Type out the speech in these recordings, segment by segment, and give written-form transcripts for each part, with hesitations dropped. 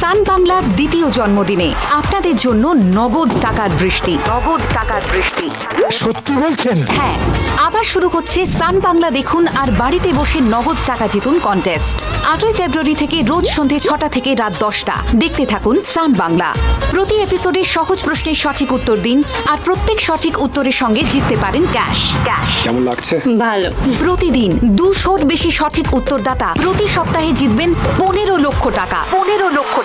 সান বাংলার দ্বিতীয় জন্মদিনে আপনাদের জন্য নগদ টাকার বৃষ্টি। সত্যি বলছেন? হ্যাঁ, আবার শুরু হচ্ছে সান বাংলা দেখুন আর বাড়িতে বসে নগদ টাকা জিতুন কন্টেস্ট। 8ই ফেব্রুয়ারি থেকে রোজ সন্ধে 6টা থেকে রাত 10টা দেখতে থাকুন সান বাংলা। প্রতি এপিসোডে সহজ প্রশ্নের সঠিক উত্তর দিন আর প্রত্যেক সঠিক উত্তরের সঙ্গে জিততে পারেন ক্যাশ। কেমন লাগছে? ভালো। প্রতিদিন 200-র বেশি সঠিক উত্তরদাতা প্রতি সপ্তাহে জিতবেন 15 লক্ষ টাকা,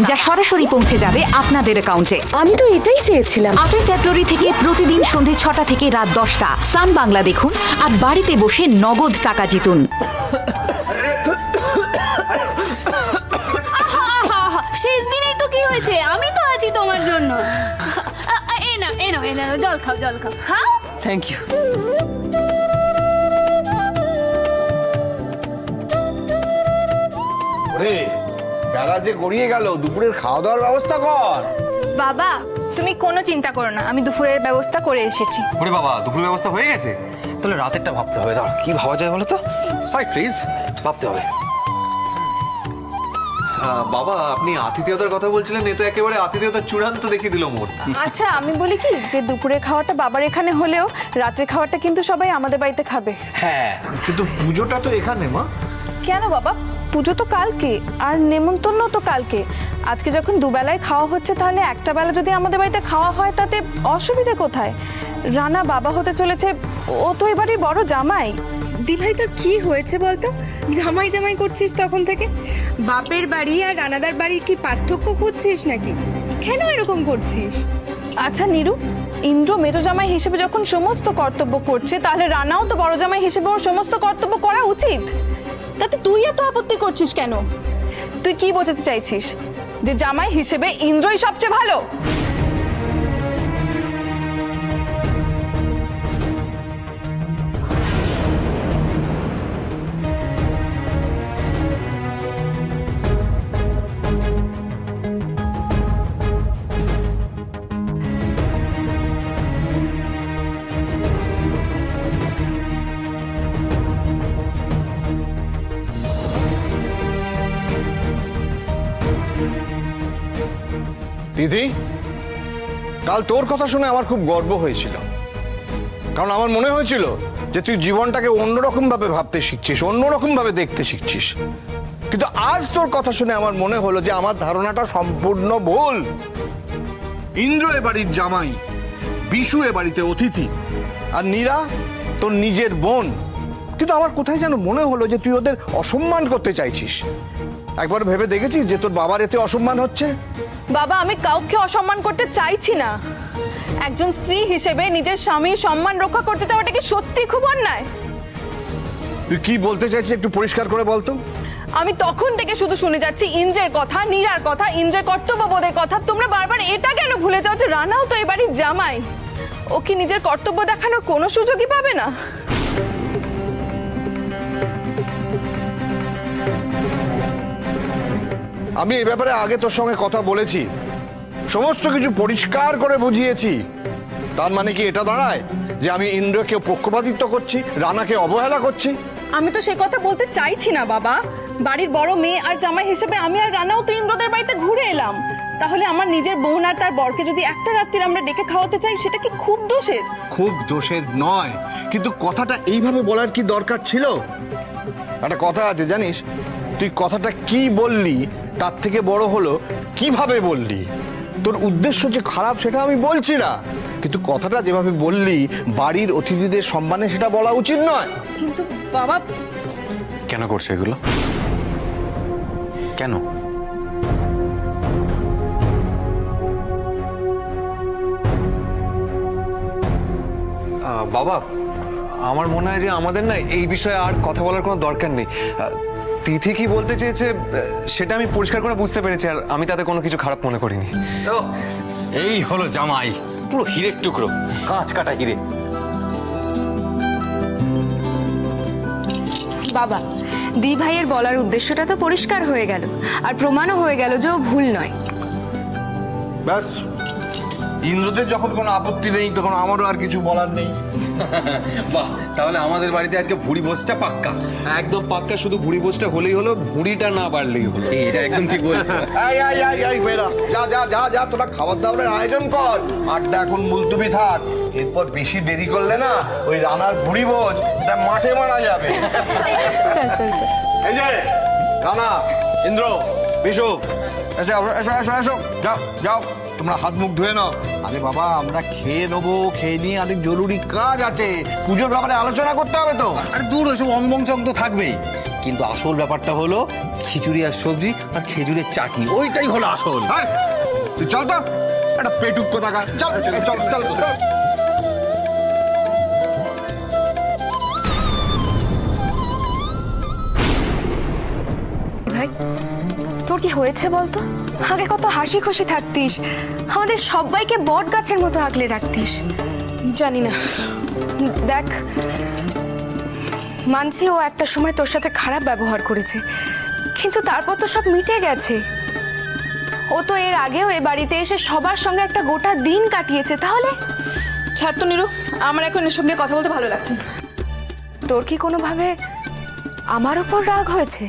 যা সরাসরি পৌঁছে যাবে আপনাদের অ্যাকাউন্টে। আমি তো এটাই চেয়েছিলাম। 8ই ফেব্রুয়ারি থেকে প্রতিদিন সন্ধে 6টা থেকে রাত 10টা সান বাংলা দেখুন আর বাড়িতে বসে নগদ টাকা জিতুন। শেষ দিনেই তো কি হয়েছে, আমি তো আছি তোমার জন্য। এ নাও জল খাও। হ্যাঁ, থ্যাংক ইউ। ওরে বেলা যে গড়িয়ে গেল, দুপুরের খাওয়া দাওয়ার ব্যবস্থা কর। বাবা, তুমি কোনো চিন্তা করো না, আমি দুপুরের ব্যবস্থা করে এসেছি। ওরে বাবা, দুপুরের ব্যবস্থা হয়ে গেছে? তাহলে রাতেরটা ভাবতে হবে। দাঁড়া, কি ভাবা যায় বলো তো? সাইড প্লিজ, ভাবতে হবে। বাবা, আপনি আতিথেয়তার কথা বলছিলেন, এ তো একেবারে আতিথেয়তার চূড়ান্ত দেখিয়ে দিল মোর। আচ্ছা, আমি বলি কি যে দুপুরের খাওয়াটা বাবার এখানে হলেও রাতের খাওয়াটা কিন্তু সবাই আমাদের বাড়িতে খাবে। হ্যাঁ, কিন্তু পুজোটা তো এখানে মা। কেন বাবা, পুজো তো কালকে আর নেমন্তন্ন তো কালকে। আজকে যখন দুবেলায় খাওয়া হচ্ছে, তাহলে একটা বেলা যদি আমাদের বাড়িতে খাওয়া হয় তাতে অসুবিধে কোথায়? রানা বাবা হতে চলেছে, ও তো এবারে বড় জামাই। দিভাই, তোর কি হয়েছে বলতো? জামাই জামাই করছিস তখন থেকে। বাপের বাড়ি আর রানাদার বাড়ির কি পার্থক্য খুঁজছিস নাকি? কেন এরকম করছিস? আচ্ছা নীরু, ইন্দ্র মেজো জামাই হিসেবে যখন সমস্ত কর্তব্য করছে, তাহলে রানাও তো বড় জামাই হিসেবে ওর সমস্ত কর্তব্য করা উচিত। তাতে তুই এত আপত্তি করছিস কেন? তুই কি বোঝাতে চাইছিস যে জামাই হিসেবে ইন্দ্রই সবচেয়ে ভালো? দিদি, কাল তোর কথা শুনে আমার খুব গর্ব হয়েছিল, কারণ আমার মনে হয়েছিল যে তুই জীবনটাকে অন্যরকম ভাবে ভাবতে শিখছিস, অন্যরকম ভাবে দেখতে শিখছিস। কিন্তু আজ তোর কথা শুনে আমার মনে হলো যে আমার ধারণাটা সম্পূর্ণ ভুল। ইন্দ্র এ বাড়ির জামাই, বিশু এ বাড়িতে অতিথি, আর নীরা তোর নিজের বোন। কিন্তু আমার কোথায় যেন মনে হলো যে তুই ওদের অসম্মান করতে চাইছিস। একবার ভেবে দেখেছিস যে তোর বাবার এতে অসম্মান হচ্ছে? বাবা, আমি কাউকে অসম্মান করতে চাইছি না। একজন স্ত্রী হিসেবে নিজের স্বামীর সম্মান রক্ষা করতে চাওয়াটা কি সত্যি খুব অন্যায়? তুই কি বলতে চাইছিস একটু পরিষ্কার করে বলতো। আমি তখন থেকে শুধু শুনে যাচ্ছি ইন্দ্রের কথা, নীরার কথা, ইন্দ্রের কর্তব্যবোধের কথা। তোমরা বারবার এটা কেন ভুলে যাও যে রানাও তো এবারই জামাই? ও কি নিজের কর্তব্য দেখানোর কোনো সুযোগই পাবে না? আমি এই ব্যাপারে আগে তোর সঙ্গে কথা বলেছি, সমস্ত কিছু পরিষ্কার করে বুঝিয়েছি। তার মানে কি এটা দাঁড়ায় যে আমি ইন্দ্রকে পক্ষপাতিত্ব করছি, রানাকে অবহেলা করছি? আমি তো সে কথা বলতে চাইছি না বাবা। বাড়ির বড় মেয়ে আর জামাই হিসেবে আমি আর রানাও তো ইন্দ্রদের বাড়িতে ঘুরে এলাম। তাহলে আমার নিজের বোন আর তার বরকে যদি একটা রাত্রি আমরা ডেকে খাওয়াতে চাই, সেটা কি খুব দোষের? খুব দোষের নয়, কিন্তু কথাটা এইভাবে বলার কি দরকার ছিল? একটা কথা আছে জানিস, তুই কথাটা কি বললি তার থেকে বড় হলো কিভাবে বললি। তোর উদ্দেশ্য যে খারাপ সেটা আমি বলছি না, কিন্তু কথাটা যেভাবে বললি বাড়ির অতিথিদের সম্মানে সেটা বলা উচিত নয়। কিন্তু বাবা, কেন করছে এগুলো? কেন? বাবা, আমার মনে হয় যে আমাদের না এই বিষয়ে আর কথা বলার কোনো দরকার নেই। তিথি কি বলতে চেয়েছে সেটা আমি পরিষ্কার করে বুঝতে পেরেছি, আর আমি তাতে কোনো কিছু খারাপ মনে করিনি। এই হলো জামাই, পুরো হিরের টুকরো, কাঁচ কাটা হিরে। বাবা, দি ভাইয়ের বলার উদ্দেশ্যটা তো পরিষ্কার হয়ে গেল, আর প্রমাণও হয়ে গেল যে ও ভুল নয়। ব্যাস, ইন্দ্রদের যখন কোনো আপত্তি নেই তখন আমারও আর কিছু বলার নেই। বাহ, তাহলে আমাদের বাড়িতে আজকে ভুড়ি ভোজটা পাক্কা। একদম পাক্কা, শুধু ভুড়ি ভোজটা হলেই হলো, ভুড়িটা না বাড়লেই হলো। এটা একদম ঠিক বলছো। এই বেরা, যা যা যা যা, তোরা খাবার দাবারের আয়োজন কর। আড্ডা এখন মুলতুবি থাক, এরপর বেশি দেরি করলে না ওই রানার ভুড়ি ভোজ এটা মাঠে মারা যাবে। চল চল চল। এই যে রানা, ইন্দ্র, বিশু, এসো এসো এসো এসো, যাও যাও, তোমরা হাত মুখ ধুয়ে নাও। আরে বাবা, আমরা খেয়ে নেবো, খেয়ে নিয়ে অনেক জরুরি কাজ আছে, পুজোর ব্যাপারে আলোচনা করতে হবে তো। আরে দূর, ওইসব অংবংচং তো থাকবেই, কিন্তু আসল ব্যাপারটা হলো খিচুড়ি আর সবজি আর খেজুরের চাটনি, ওইটাই হলো আসল। হ্যাঁ, তুই চল তো, একটা পেটুক কোথাকার, চল চল চল চল। ভাই তোর কি হয়েছে বলতো? আগে কত হাসি খুশি থাকতিস, আমাদের সবাইকে বট গাছের মতো আগলে রাখতিস। জানি না, দেখ, মানছি ও একটা সময় তোর সাথে খারাপ ব্যবহার করেছে, কিন্তু তারপর তো সব মিটে গেছে। ও তো এর আগেও এ বাড়িতে এসে সবার সঙ্গে একটা গোটা দিন কাটিয়েছে। তাহলে ছাড় তো নিরু, আমার এখন এসব নিয়ে কথা বলতে ভালো লাগছে না। তোর কি কোনোভাবে আমার উপর রাগ হয়েছে?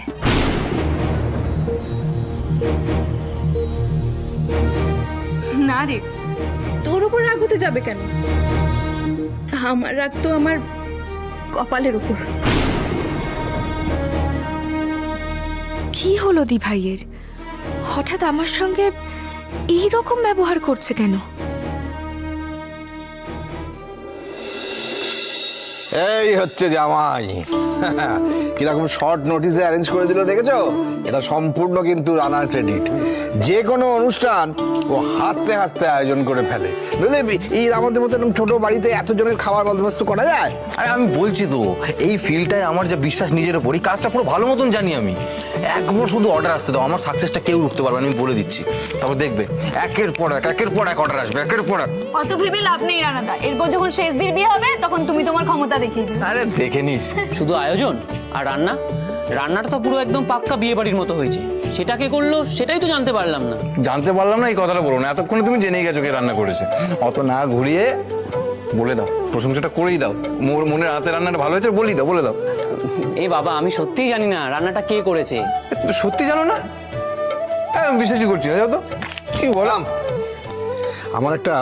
না রে, তোর উপর রাগ হতে যাবে কেন? আমার রাগ তো আমার কপালের উপর। কি হলো দি ভাইয়ের? হঠাৎ আমার সঙ্গে এই রকম ব্যবহার করছে কেন? এই হচ্ছে জামাই। কিরকম শর্ট নোটিসে অ্যারেঞ্জ করে দিল দেখেছো? এটা সম্পূর্ণ কিন্তু রানার ক্রেডিট। যে কোনো অনুষ্ঠান ও হাসতে হাসতে আয়োজন করে ফেলে, বুঝলে? এই আমাদের মতো এরকম ছোট বাড়িতে এতজনের খাবার বন্দোবস্ত করা যায়? আরে আমি বলছি তো, এই ফিল্ডটায় আমার যা বিশ্বাস নিজের উপর, এই কাজটা পুরো ভালো মতন জানি আমি। একবার শুধু অর্ডার আসতে দাও, আমার সাকসেসটা কেউ রুখতে পারবে না, আমি বলে দিচ্ছি। তারপর দেখবে একের পর এক অর্ডার আসবে, একের পর এক। অত ভেবে লাভ নেই রানাদা, এরপর যখন শেষ দিন বিয়ে হবে তখন তুমি তোমার ক্ষমতা দেখিয়ে দিবে। আরে দেখে নিস। শুধু আয়োজন আর রান্না, রান্নাটা তো পুরো একদম পাক্কা বিয়ে বাড়ির মতো হয়েছে। সেটা কে করলো সেটাই তো জানতে পারলাম না। জানতে পারলাম না এই কথাটা বলো না, এতক্ষণে তুমি জেনেই গেছো কে রান্না করেছে। অত না ঘুরিয়ে বলে দাও, প্রশংসাটা করেই দাও। মনের হাতে রান্নাটা ভালো হয়েছে বলে দাও। এ বাবা, আমি সত্যিই জানি না রান্নাটা কে করেছে। তুমি সত্যি জানো না? আমি বিশ্বাসই করছি না, যাও তো। কি বললাম? আমার একটা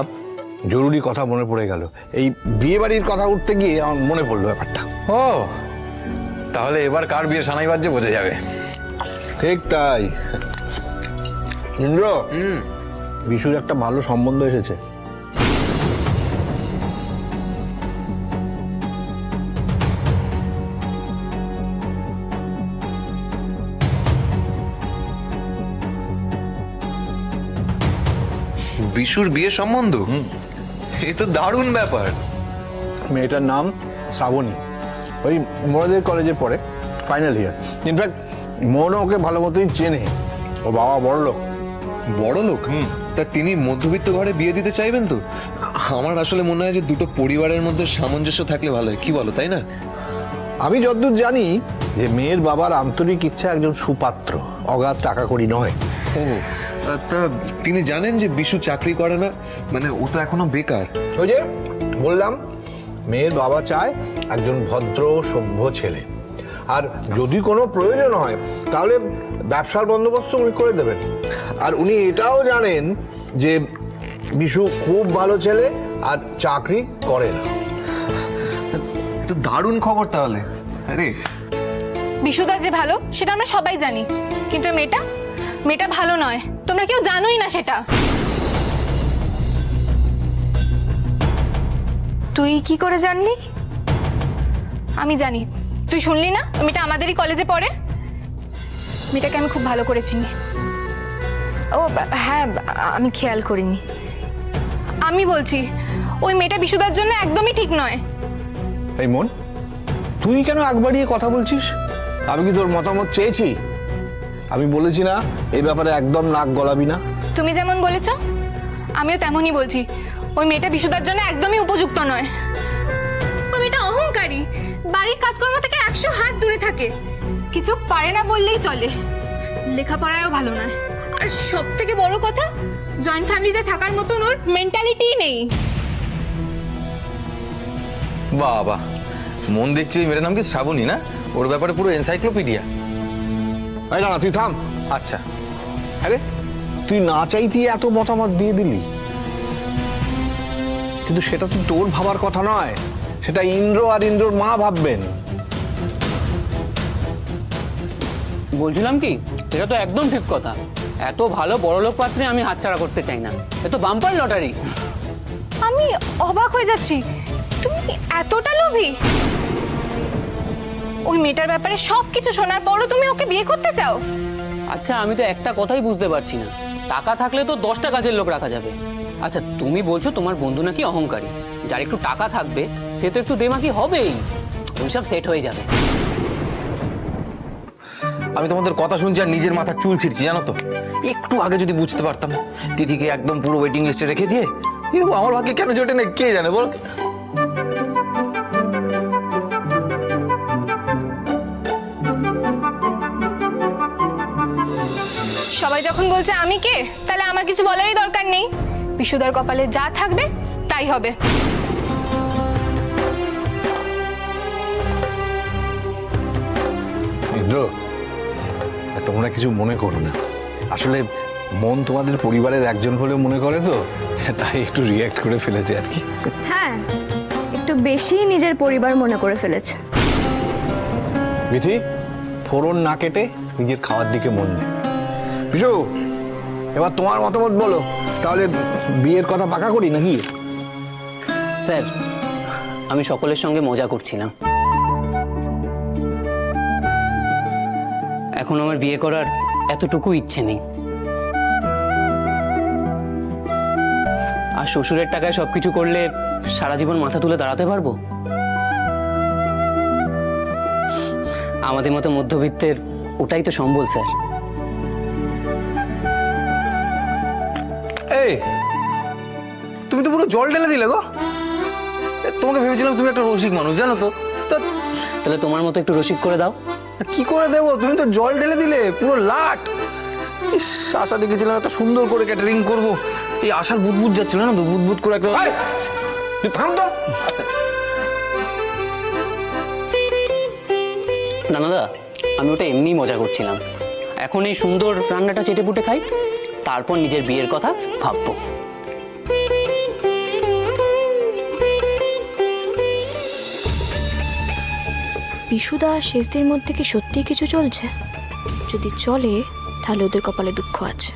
জরুরি কথা মনে পড়ে গেল। এই বিয়ে বাড়ির কথা উঠতে গিয়ে আমার মনে পড়লো ব্যাপারটা। ও, তাহলে এবার কার বিয়ে সানাই বাজছে বোঝা যাবে। ঠিক তাই। ইন্দ্র, বিশুর একটা ভালো সম্বন্ধ এসেছে। বিশুর বিয়ে সম্বন্ধ? এ তো দারুণ ব্যাপার। মেয়েটার নাম শ্রাবণী, ওই মোরাদের কলেজে পড়ে, ফাইনাল ইয়ার। ইনফ্যাক্ট মোহনও ওকে ভালো মতোই চেনে, ও বাবা বড় লোক। বড় লোক? তা তিনি মধ্যবিত্ত ঘরে বিয়ে দিতে চাইবেন তো? আমার আসলে মনে হয় যে দুটো পরিবারের মধ্যে সামঞ্জস্য থাকলে ভালো হয়, কি বলো, তাই না? আমি যতদূর জানি যে মেয়ের বাবার আন্তরিক ইচ্ছা একজন সুপাত্র, অগাধ টাকা কড়ি নয়। ও, তা তিনি জানেন যে বিশু চাকরি করে না, মানে ও তো এখনো বেকার। ওই যে বললাম, মেয়ের বাবা চায় একজন ভদ্র সভ্য ছেলে, আর যদি কোনো প্রয়োজন হয় তাহলে ব্যবসার বন্দোবস্ত উনি করে দেবেন। আর উনি এটাও জানেন যে বিশু খুব ভালো ছেলে আর চাকরি করে না। তো দারুণ খবর তাহলে। আরে বিশুদা যে ভালো সেটা আমরা সবাই জানি, কিন্তু মেয়েটা ভালো নয়, তোমরা কেউ জানোই না সেটা। তুই কি করে জানলি? আমি জানি, তুই শুনলি না? মেয়েটা আমাদেরই কলেজে পড়ে। মেয়েটাকে আমি খুব ভালো করে চিনি। ও হ্যাঁ, আমি খেয়াল করিনি। আমি বলছি ওই মেয়েটা বিশুদার জন্য একদমই ঠিক নয়। এই মন, তুই কেন আগ বাড়িয়ে কথা বলছিস? আমি কি তোর মতামত চেয়েছি? আমি বলেছি না এই ব্যাপারে একদম নাক গলাবি না। তুমি যেমন বলেছ আমিও তেমনই বলছি, ওই মেয়েটা বিশুদার জন্য একদমই উপযুক্ত নয়। ওই মেয়েটা অহংকারী, বাড়ির কাজকর্ম থেকে 100 হাত দূরে থাকে, কিছু পারে না বললেই চলে, লেখাপড়ায়ও ভালো নয়, আর সব থেকে বড় কথা জয়েন্ট ফ্যামিলিতে থাকার মতন ওর মেন্টালিটি নেই। বাবা, মন দেখছি ওই মেয়েটার নাম কি শ্রাবণী না? ওর ব্যাপারে পুরো এনসাইক্লোপিডিয়া। এই না তুই থাম। আচ্ছা, আরে তুই না চাইতেই এত মতামত দিয়ে দিলি, কিন্তু সেটা তো তোর ভাবার কথা নয়, সেটা ইন্দ্র আর ইন্দ্রর মা ভাববেন। বলছিলাম কি, এটা তো একদম ঠিক কথা। এত ভালো বড়লোক পাত্রে আমি হাতছাড়া করতে চাই না। এ তো বাম্পার লটারি। আমি অবাক হয়ে যাচ্ছি, তুমি এতটা লোভী? ওই মেয়েটার ব্যাপারে সবকিছু শোনার পরও তুমি ওকে বিয়ে করতে চাও? আচ্ছা, আমি তো একটা কথাই বুঝতে পারছি না, টাকা থাকলে তো 10টা কাজের লোক রাখা যাবে। আচ্ছা, তুমি বলছো তোমার বন্ধু নাকি অহংকারী, যার একটু টাকা থাকবে সে তো একটু দেমাকি হবেই, ওইসব সেট হয়ে যাবে। আমি তোমাদের কথা শুনছি আর নিজের মাথা চুল ছিঁড়ছি, জানো তো? একটু আগে যদি বুঝতে পারতাম, দিদিকে একদম পুরো ওয়েটিং লিস্টে রেখে দিয়ে এরকম আমার ভাগ্যে কেন জোটে না কে জানে বল। সবাই যখন বলছে আমি কে, তাহলে আমার কিছু বলারই দরকার নেই। বিশুদার কপালে যা থাকবে তাই হবে। ইন্দ্র, তোমরা কিছু মনে করো না, আসলে মন তোমাদের পরিবারের একজন বলে মনে করে তো, তাই একটু রিয়্যাক্ট করে ফেলেছে আর কি। হ্যাঁ, একটু বেশি নিজের পরিবার মনে করে ফেলেছে। মিথি, ফোড়ন না কেটে নিজের খাওয়ার দিকে মন দে। বিশু, এবার তোমার মতামত বলো, তাহলে বিয়ের কথা পাকা করি নাকি? স্যার, আমি সকলের সঙ্গে মজা করছিলাম। এখন আমার বিয়ে করার এতটুকু ইচ্ছে নেই। আর শ্বশুরের টাকায় সবকিছু করলে সারা জীবন মাথা তুলে দাঁড়াতে পারবো? আমাদের মতো মধ্যবিত্তের ওটাই তো সম্বল স্যার। এই, তুমি তো পুরো জল ঢেলে দিলে গো। তোমাকে ভেবেছিলাম তুমি একটা রসিক মানুষ, জানো তো। তাহলে তোমার মতো একটু রসিক করে দাও। কি করে দেবো, তুমি তো জল ঢেলে দিলে পুরো লাট। ইস, আশা দেখেছিলাম একটা সুন্দর করে ক্যাটারিং করবো, এই আশার বুদবুদ যাচ্ছিল না তো, বুদবুদ করে একটা। তুই থাম তো। আচ্ছা, না দাদা, আমি ওটা এমনি মজা করছিলাম। এখন এই সুন্দর রান্নাটা চেটে পুটে খাই, তারপর নিজের বিয়ের কথা ভাববো। বিশুদা শেষদের মধ্যে কি সত্যিই কিছু চলছে? যদি চলে তাহলে ওদের কপালে দুঃখ আছে।